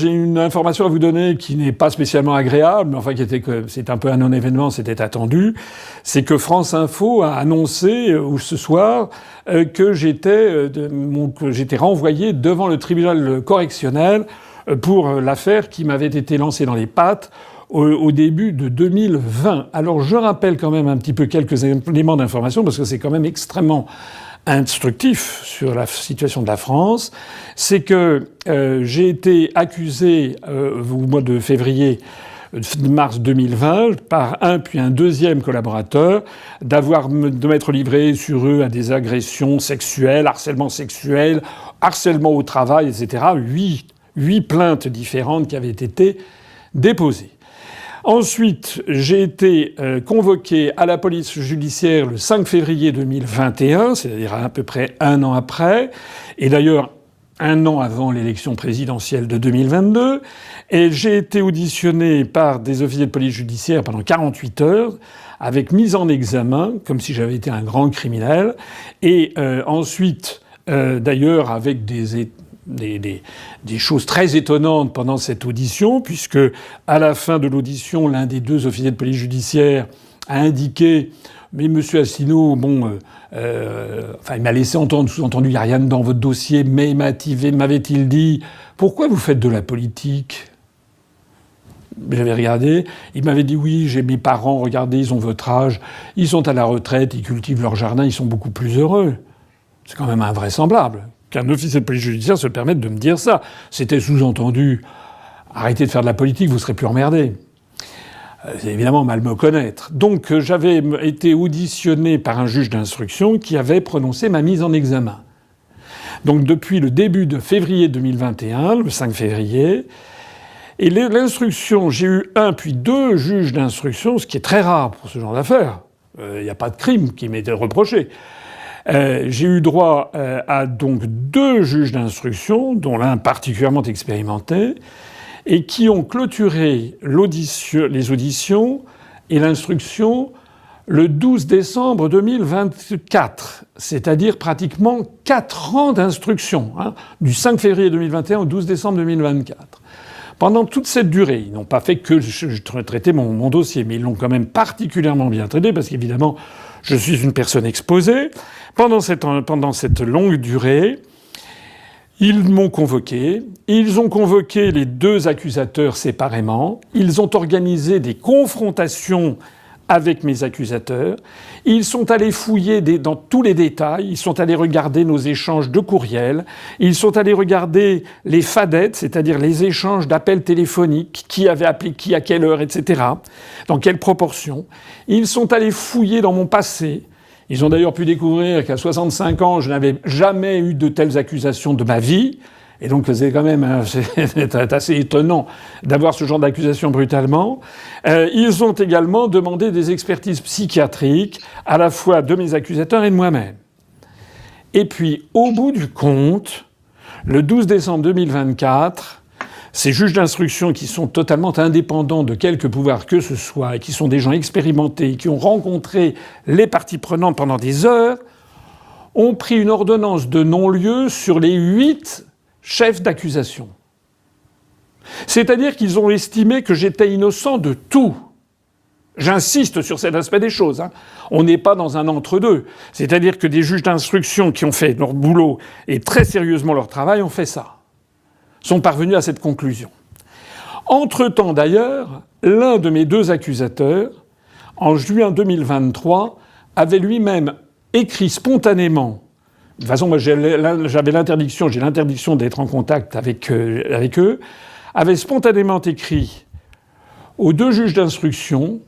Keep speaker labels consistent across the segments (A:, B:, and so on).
A: J'ai une information à vous donner qui n'est pas spécialement agréable, mais enfin c'est un peu un non-événement, c'était attendu. C'est que France Info a annoncé ce soir que j'étais renvoyé devant le tribunal correctionnel pour l'affaire qui m'avait été lancée dans les pattes au début de 2020. Alors je rappelle quand même un petit peu quelques éléments d'information parce que c'est quand même extrêmement instructif sur la situation de la France. C'est que j'ai été accusé au mois de février de mars 2020 par un puis un deuxième collaborateur de m'être livré sur eux à des agressions sexuelles, harcèlement au travail, etc. Huit plaintes différentes qui avaient été déposées. Ensuite, j'ai été convoqué à la police judiciaire le 5 février 2021, c'est-à-dire à peu près un an après, et d'ailleurs un an avant l'élection présidentielle de 2022, et j'ai été auditionné par des officiers de police judiciaire pendant 48 heures, avec mise en examen, comme si j'avais été un grand criminel, et ensuite, d'ailleurs, avec des choses très étonnantes pendant cette audition, puisque à la fin de l'audition, l'un des deux officiers de police judiciaire a indiqué « Mais monsieur Asselineau, il m'a laissé entendre, sous-entendu, il n'y a rien dans votre dossier, mais m'avait-il dit « Pourquoi vous faites de la politique ?» J'avais regardé, il m'avait dit « Oui, j'ai mes parents, regardez, ils ont votre âge, ils sont à la retraite, ils cultivent leur jardin, ils sont beaucoup plus heureux. » C'est quand même invraisemblable qu'un officier de police judiciaire se permette de me dire ça. C'était sous-entendu « Arrêtez de faire de la politique, vous serez plus emmerdé ». C'est évidemment mal me connaître. Donc j'avais été auditionné par un juge d'instruction qui avait prononcé ma mise en examen. Donc depuis le début de février 2021, le 5 février, et l'instruction, j'ai eu un puis deux juges d'instruction, ce qui est très rare pour ce genre d'affaires. Il n'y a pas de crime qui m'était reproché. J'ai eu droit à donc deux juges d'instruction, dont l'un particulièrement expérimenté, et qui ont clôturé les auditions et l'instruction le 12 décembre 2024, c'est-à-dire pratiquement 4 ans d'instruction, du 5 février 2021 au 12 décembre 2024. Pendant toute cette durée, ils n'ont pas fait que traiter mon dossier, mais ils l'ont quand même particulièrement bien traité, parce qu'évidemment, je suis une personne exposée. Pendant cette longue durée, ils m'ont convoqué. Ils ont convoqué les deux accusateurs séparément. Ils ont organisé des confrontations avec mes accusateurs. Ils sont allés fouiller dans tous les détails. Ils sont allés regarder nos échanges de courriels. Ils sont allés regarder les fadettes, c'est-à-dire les échanges d'appels téléphoniques, qui avait appelé qui à quelle heure, etc., dans quelle proportion. Ils sont allés fouiller dans mon passé. Ils ont d'ailleurs pu découvrir qu'à 65 ans, je n'avais jamais eu de telles accusations de ma vie. Et donc c'est quand même c'est assez étonnant d'avoir ce genre d'accusation brutalement. Ils ont également demandé des expertises psychiatriques, à la fois de mes accusateurs et de moi-même. Et puis, au bout du compte, le 12 décembre 2024, ces juges d'instruction qui sont totalement indépendants de quelque pouvoir que ce soit et qui sont des gens expérimentés, qui ont rencontré les parties prenantes pendant des heures, ont pris une ordonnance de non-lieu sur les 8 chefs d'accusation. C'est-à-dire qu'ils ont estimé que j'étais innocent de tout. J'insiste sur cet aspect des choses. On n'est pas dans un entre-deux. C'est-à-dire que des juges d'instruction qui ont fait leur boulot et très sérieusement leur travail ont fait ça. Sont parvenus à cette conclusion. Entre-temps, d'ailleurs, l'un de mes deux accusateurs, en juin 2023, avait lui-même écrit spontanément. De toute façon, moi, j'ai l'interdiction d'être en contact avec eux, avait spontanément écrit aux deux juges d'instruction,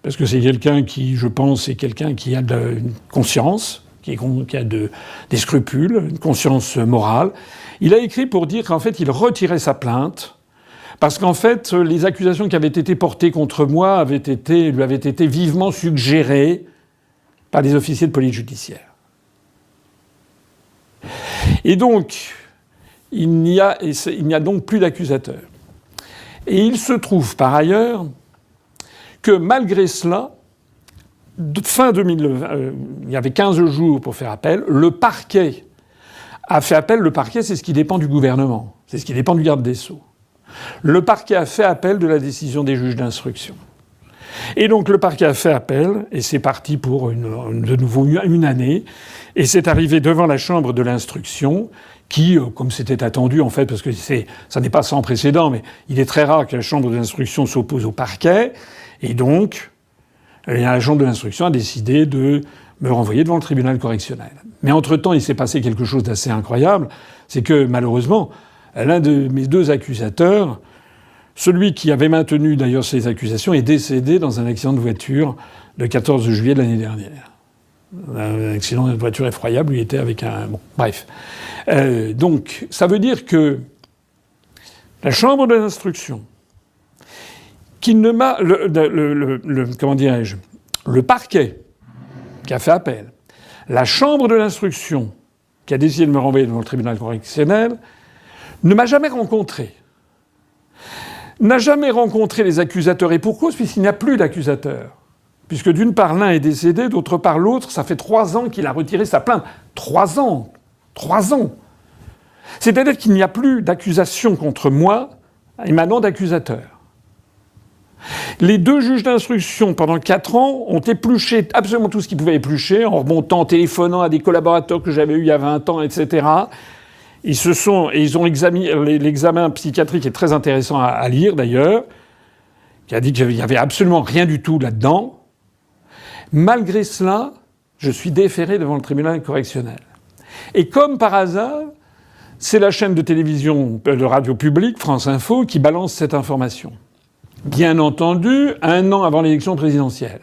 A: parce que c'est quelqu'un qui, je pense, est quelqu'un qui a une conscience, qui a des scrupules, une conscience morale. Il a écrit pour dire qu'en fait, il retirait sa plainte, parce qu'en fait, les accusations qui avaient été portées contre moi lui avaient été vivement suggérées par les officiers de police judiciaire. Et donc, il n'y a donc plus d'accusateur. Et il se trouve par ailleurs que malgré cela, fin 2020, il y avait 15 jours pour faire appel, le parquet a fait appel. Le parquet, c'est ce qui dépend du gouvernement, c'est ce qui dépend du garde des Sceaux. Le parquet a fait appel de la décision des juges d'instruction. Et donc le parquet a fait appel, et c'est parti pour de nouveau une année, et c'est arrivé devant la chambre de l'instruction, qui, comme c'était attendu en fait, parce que ça n'est pas sans précédent, mais il est très rare que la chambre de l'instruction s'oppose au parquet, et donc la chambre de l'instruction a décidé de me renvoyer devant le tribunal correctionnel. Mais entre-temps, il s'est passé quelque chose d'assez incroyable, c'est que malheureusement, l'un de mes deux accusateurs, celui qui avait maintenu d'ailleurs ces accusations, est décédé dans un accident de voiture le 14 juillet de l'année dernière. Un accident de voiture effroyable, il était avec un... Bon, bref. Donc, ça veut dire que la chambre de l'instruction, qui ne m'a... comment dirais-je ? Le parquet, qui a fait appel, la chambre de l'instruction, qui a décidé de me renvoyer devant le tribunal correctionnel, ne m'a jamais rencontré. N'a jamais rencontré les accusateurs. Et pour cause, puisqu'il n'y a plus d'accusateurs. Puisque d'une part, l'un est décédé, d'autre part, l'autre, ça fait 3 ans qu'il a retiré sa plainte. 3 ans. 3 ans. C'est-à-dire qu'il n'y a plus d'accusation contre moi émanant d'accusateurs. Les deux juges d'instruction, pendant 4 ans, ont épluché absolument tout ce qu'ils pouvaient éplucher, en remontant, en téléphonant à des collaborateurs que j'avais eus il y a 20 ans, etc. Ils ont examiné... L'examen psychiatrique est très intéressant à lire, d'ailleurs, qui a dit qu'il n'y avait absolument rien du tout là-dedans. Malgré cela, je suis déféré devant le tribunal correctionnel. Et comme par hasard, c'est la chaîne de télévision, de radio publique, France Info, qui balance cette information. Bien entendu, 1 an avant l'élection présidentielle.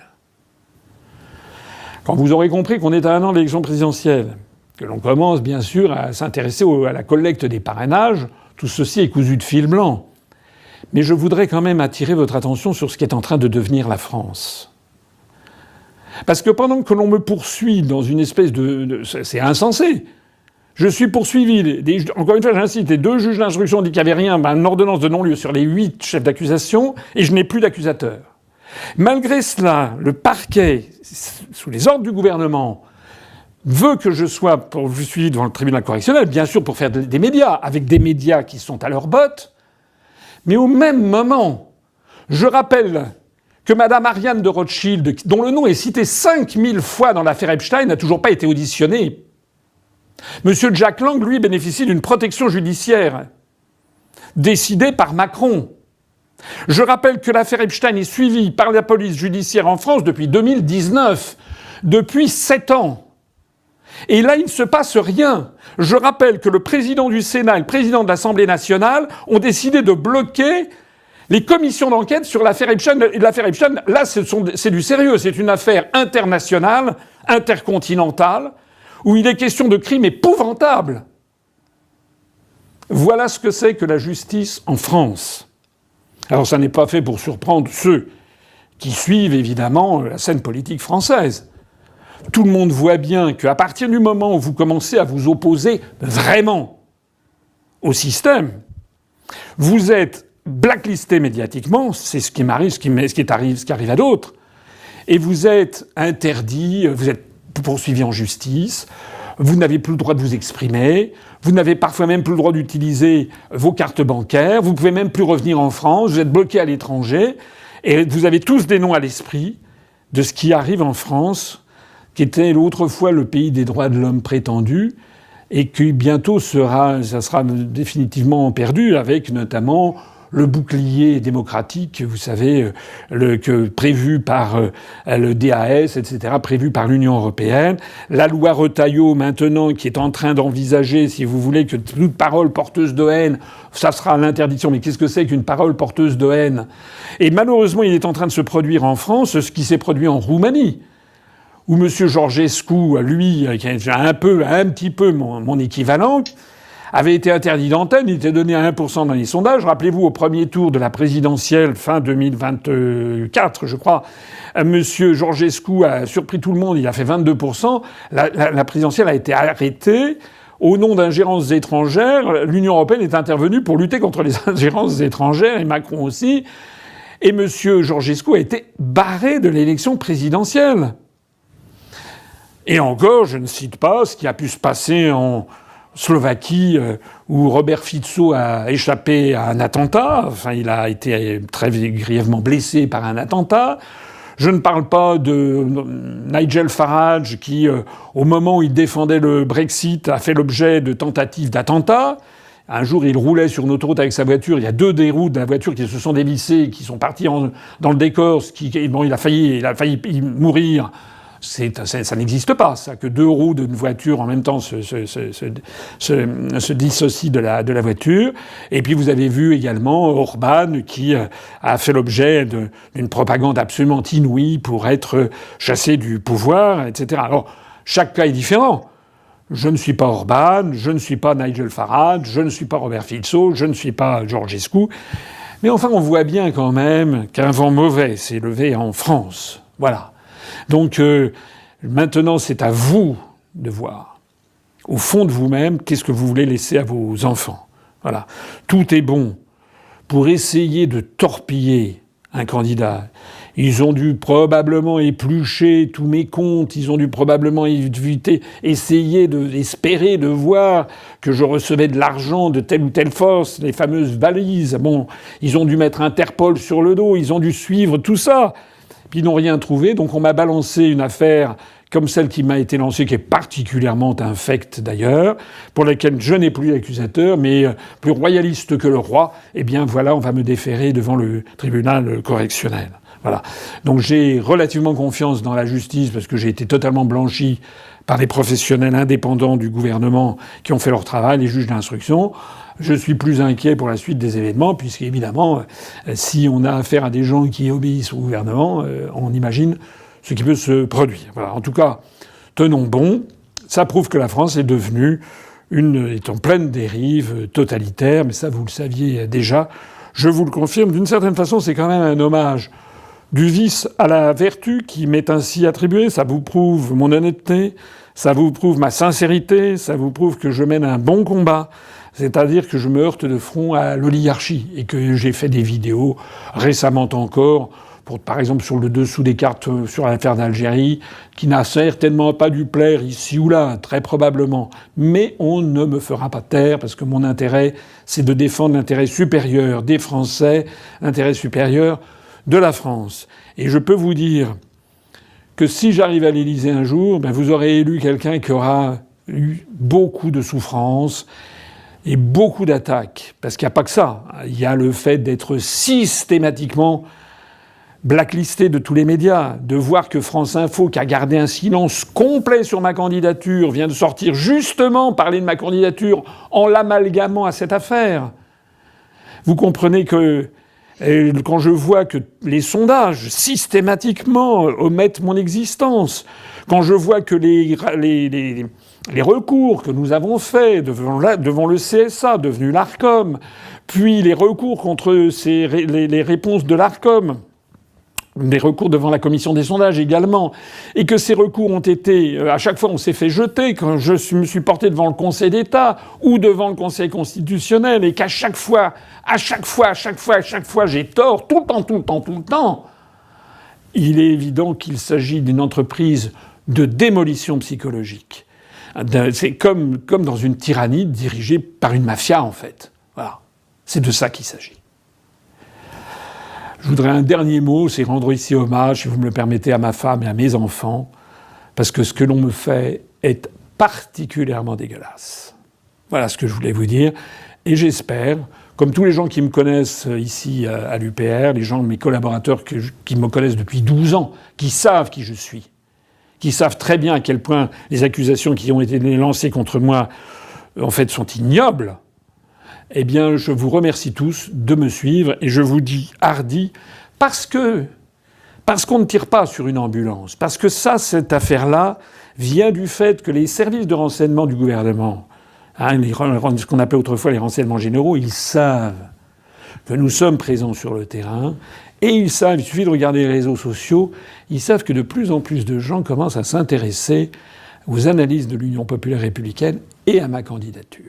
A: Quand vous aurez compris qu'on est à 1 an de l'élection présidentielle, que l'on commence bien sûr à s'intéresser à la collecte des parrainages, tout ceci est cousu de fil blanc. Mais je voudrais quand même attirer votre attention sur ce qui est en train de devenir la France. Parce que pendant que l'on me poursuit dans une espèce c'est insensé. Je suis poursuivi. Encore une fois, j'insiste, les 2 juges d'instruction ont dit qu'il n'y avait rien, une ordonnance de non-lieu sur les 8 chefs d'accusation, et je n'ai plus d'accusateur. Malgré cela, le parquet, sous les ordres du gouvernement, veut que je sois poursuivi devant le tribunal correctionnel, bien sûr pour faire des médias, avec des médias qui sont à leurs bottes. Mais au même moment, je rappelle que Mme Ariane de Rothschild, dont le nom est cité 5000 fois dans l'affaire Epstein, n'a toujours pas été auditionnée. Monsieur Jack Lang, lui, bénéficie d'une protection judiciaire décidée par Macron. Je rappelle que l'affaire Epstein est suivie par la police judiciaire en France depuis 2019, depuis 7 ans. Et là, il ne se passe rien. Je rappelle que le président du Sénat et le président de l'Assemblée nationale ont décidé de bloquer les commissions d'enquête sur l'affaire Epstein. L'affaire Epstein, là, c'est du sérieux. C'est une affaire internationale, intercontinentale, où il est question de crimes épouvantables. Voilà ce que c'est que la justice en France. Alors, ça n'est pas fait pour surprendre ceux qui suivent, évidemment, la scène politique française. Tout le monde voit bien qu'à partir du moment où vous commencez à vous opposer vraiment au système, vous êtes blacklisté médiatiquement, c'est ce qui m'arrive, ce qui arrive à d'autres, et vous êtes interdit, vous êtes poursuivi en justice, vous n'avez plus le droit de vous exprimer, vous n'avez parfois même plus le droit d'utiliser vos cartes bancaires, vous pouvez même plus revenir en France, vous êtes bloqué à l'étranger, et vous avez tous des noms à l'esprit de ce qui arrive en France, qui était autrefois le pays des droits de l'homme prétendu, et qui bientôt ça sera définitivement perdu, avec notamment le bouclier démocratique, vous savez, prévu par le DAS, etc., prévu par l'Union européenne, la loi Retailleau maintenant qui est en train d'envisager, si vous voulez, que toute parole porteuse de haine, ça sera l'interdiction. Mais qu'est-ce que c'est qu'une parole porteuse de haine ? Et malheureusement, il est en train de se produire en France ce qui s'est produit en Roumanie, où M. Georgescu, lui, qui est un petit peu mon équivalent, avait été interdit d'antenne, il était donné à 1% dans les sondages. Rappelez-vous, au premier tour de la présidentielle, fin 2024, je crois, M. Georgescu a surpris tout le monde, il a fait 22%. La présidentielle a été arrêtée. Au nom d'ingérences étrangères, l'Union européenne est intervenue pour lutter contre les ingérences étrangères, et Macron aussi. Et M. Georgescu a été barré de l'élection présidentielle. Et encore, je ne cite pas ce qui a pu se passer Slovaquie, où Robert Fico a échappé à un attentat. Enfin, il a été très grièvement blessé par un attentat. Je ne parle pas de Nigel Farage qui, au moment où il défendait le Brexit, a fait l'objet de tentatives d'attentat. Un jour, il roulait sur une autoroute avec sa voiture. Il y a 2 des roues de la voiture qui se sont dévissées, qui sont parties dans le décor. Bon, il a failli mourir. Ça n'existe pas, ça, que 2 roues d'une voiture en même temps se dissocient de la voiture. Et puis vous avez vu également Orban qui a fait l'objet d'une propagande absolument inouïe pour être chassé du pouvoir, etc. Alors, chaque cas est différent. Je ne suis pas Orban, je ne suis pas Nigel Farage, je ne suis pas Robert Fico, je ne suis pas Georgescu. Mais enfin, on voit bien quand même qu'un vent mauvais s'est levé en France. Voilà. Donc maintenant, c'est à vous de voir, au fond de vous-même, qu'est-ce que vous voulez laisser à vos enfants. Voilà. Tout est bon pour essayer de torpiller un candidat. Ils ont dû probablement éplucher tous mes comptes, ils ont dû probablement essayer espérer de voir que je recevais de l'argent de telle ou telle force, les fameuses valises. Bon, ils ont dû mettre Interpol sur le dos, ils ont dû suivre tout ça. Puis ils n'ont rien trouvé, donc on m'a balancé une affaire comme celle qui m'a été lancée, qui est particulièrement infecte d'ailleurs, pour laquelle je n'ai plus d'accusateur, mais plus royaliste que le roi, eh bien voilà, on va me déférer devant le tribunal correctionnel. Voilà. Donc j'ai relativement confiance dans la justice parce que j'ai été totalement blanchi par des professionnels indépendants du gouvernement qui ont fait leur travail, les juges d'instruction. Je suis plus inquiet pour la suite des événements, puisqu'évidemment, si on a affaire à des gens qui obéissent au gouvernement, on imagine ce qui peut se produire. Voilà. En tout cas, tenons bon. Ça prouve que la France est devenue est en pleine dérive totalitaire, mais ça, vous le saviez déjà. Je vous le confirme. D'une certaine façon, c'est quand même un hommage du vice à la vertu qui m'est ainsi attribué. Ça vous prouve mon honnêteté, ça vous prouve ma sincérité, ça vous prouve que je mène un bon combat. C'est-à-dire que je me heurte de front à l'oligarchie et que j'ai fait des vidéos récemment encore, par exemple sur le dessous des cartes sur l'affaire d'Algérie, qui n'a certainement pas dû plaire ici ou là, très probablement. Mais on ne me fera pas taire parce que mon intérêt, c'est de défendre l'intérêt supérieur des Français, l'intérêt supérieur de la France. Et je peux vous dire que si j'arrive à l'Élysée un jour, vous aurez élu quelqu'un qui aura eu beaucoup de souffrances et beaucoup d'attaques. Parce qu'il n'y a pas que ça. Il y a le fait d'être systématiquement blacklisté de tous les médias, de voir que France Info, qui a gardé un silence complet sur ma candidature, vient de sortir justement parler de ma candidature en l'amalgamant à cette affaire. Vous comprenez que quand je vois que les sondages systématiquement omettent mon existence, quand je vois que les recours que nous avons faits devant le CSA, devenu l'ARCOM, puis les recours contre les réponses de l'ARCOM, des recours devant la commission des sondages également, et que ces recours ont été, à chaque fois on s'est fait jeter, quand je me suis porté devant le Conseil d'État ou devant le Conseil constitutionnel, et qu'à chaque fois, j'ai tort, tout le temps, il est évident qu'il s'agit d'une entreprise de démolition psychologique. C'est comme dans une tyrannie dirigée par une mafia, en fait. Voilà. C'est de ça qu'il s'agit. Je voudrais un dernier mot, c'est rendre ici hommage, si vous me le permettez, à ma femme et à mes enfants, parce que ce que l'on me fait est particulièrement dégueulasse. Voilà ce que je voulais vous dire. Et j'espère, comme tous les gens qui me connaissent ici à l'UPR, les gens, mes collaborateurs qui me connaissent depuis 12 ans, qui savent qui je suis, qui savent très bien à quel point les accusations qui ont été lancées contre moi, en fait, sont ignobles, eh bien, je vous remercie tous de me suivre et je vous dis hardi parce qu'on ne tire pas sur une ambulance. Parce que cette affaire-là vient du fait que les services de renseignement du gouvernement, ce qu'on appelait autrefois les renseignements généraux, ils savent que nous sommes présents sur le terrain et ils savent, il suffit de regarder les réseaux sociaux, ils savent que de plus en plus de gens commencent à s'intéresser aux analyses de l'Union populaire républicaine et à ma candidature.